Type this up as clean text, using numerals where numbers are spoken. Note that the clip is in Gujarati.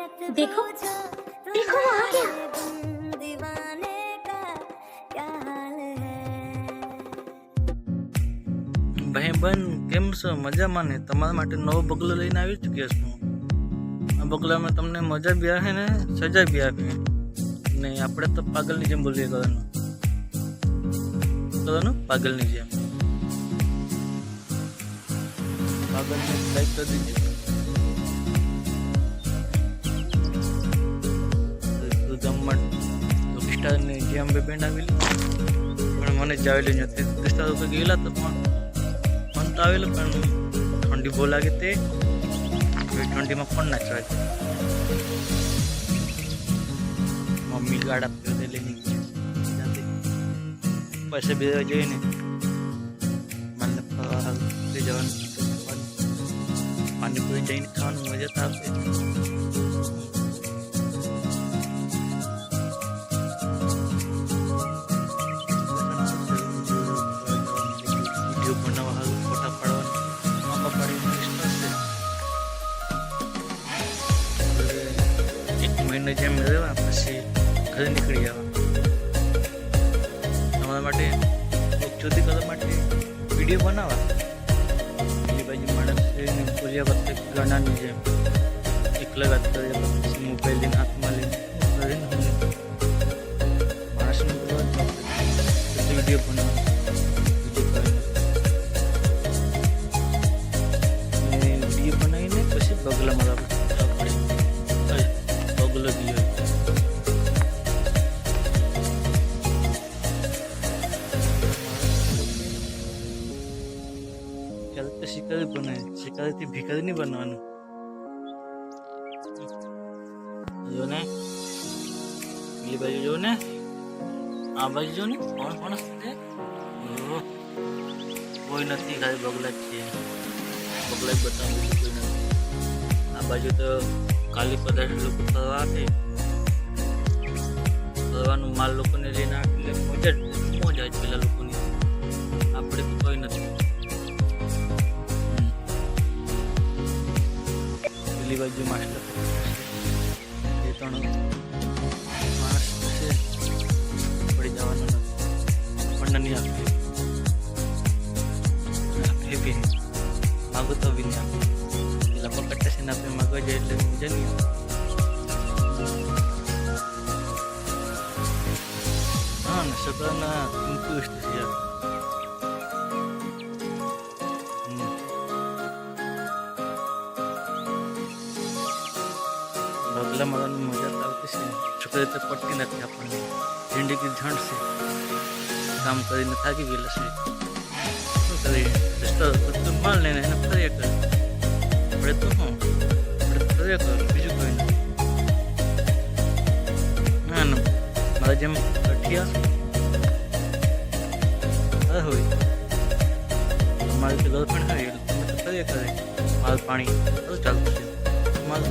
देखो देखो वो आ गया। ભાઈ બન કેમ છો? મજામાં ને? તમારા માટે નવો બગલો લઈને આવી ચૂક્યો છું. આ બગલામાં તમને મજા બી આવે ને સજા બી આપે ને. આપણે તો પાગલની જેમ બોલીએ કરવાનું પાગલની જેમ. પાગલને લાઈક કરી દીધી. ની જેમ બે બેન્ડ આવેલી પણ મને જ આવેલી નથી. દોસ્તા તો ગયેલા તો પણ મન તો આવેલું પણ ઠંડી બહુ લાગે તે ઠંડીમાં કોણ નાચવા છે. મમ્મી ગાડા પીવડે લઈને જાતે પૈસા બે જોઈએ ને મને જવાનું પાણીપુરી જઈને ખાવાનું મજા તો આવશે. જેમ રહેવા પછી ઘરે નીકળી જવા. તમારા માટે ચોથી કરવા માટે વિડીયો બનાવવા. પેલી બાજુ માણસ બોલ્યા વખતે ગાનાની જેમ એકલા વાત કર્યા પછી મોબાઈલ લઈને હાથમાં લઈને માણસને બોલવા વિડીયો બનાવવા. વિડીયો બનાવીને પછી બગલા મારવા. શિકારી બનાવે. શિકારીથી ભિખારી નહીં બનવાનું. જો ને પેલી બાજુ જો ને આ બાજુ જો ને કોણ કોણ છે? કોઈ નથી, ખાલી બગલા જ છે. બગલા જ બતાવું કોઈ નથી. આ બાજુ તો કાલી પદાર્થ લોકો ફરવા આપે. ફરવાનું માલ લોકોને લઈને આપે એટલે મોજ જ પેલા લોકોની. આપણે તો કોઈ નથી. પેલી બાજુ માસ્ટર એ ત્રણ માણસ છે. પડી જવાનું પણ નહીં આપે બી માગો તો બી નહીં આપે. પેલા પકડતા છે ને આપણે માગવા જાય એટલે મજા નહીં આવે. હા ને છોકરાના કિંમતી વસ્તુ છે. બગલા મારવાની મજા તો આવતી છે. છોકરી તો પડતી નથી આપણને. જિંદગી ઝંડ છે. કામ કરીને થાકી ગયેલા છે. શું કરીએ? બધું માલ લઈને એને ફર્યા કરે. આપણે તો શું આપણે ફર્યા કરો, બીજું કોઈ નથી. ના ના મારા જેમ અઠિયા હોય અમારી તો ગર્લફ્રેન્ડ હોય એટલે તમે તો ફર્યા કરે. માલ પાણી બધું ચાલતું છે. માલ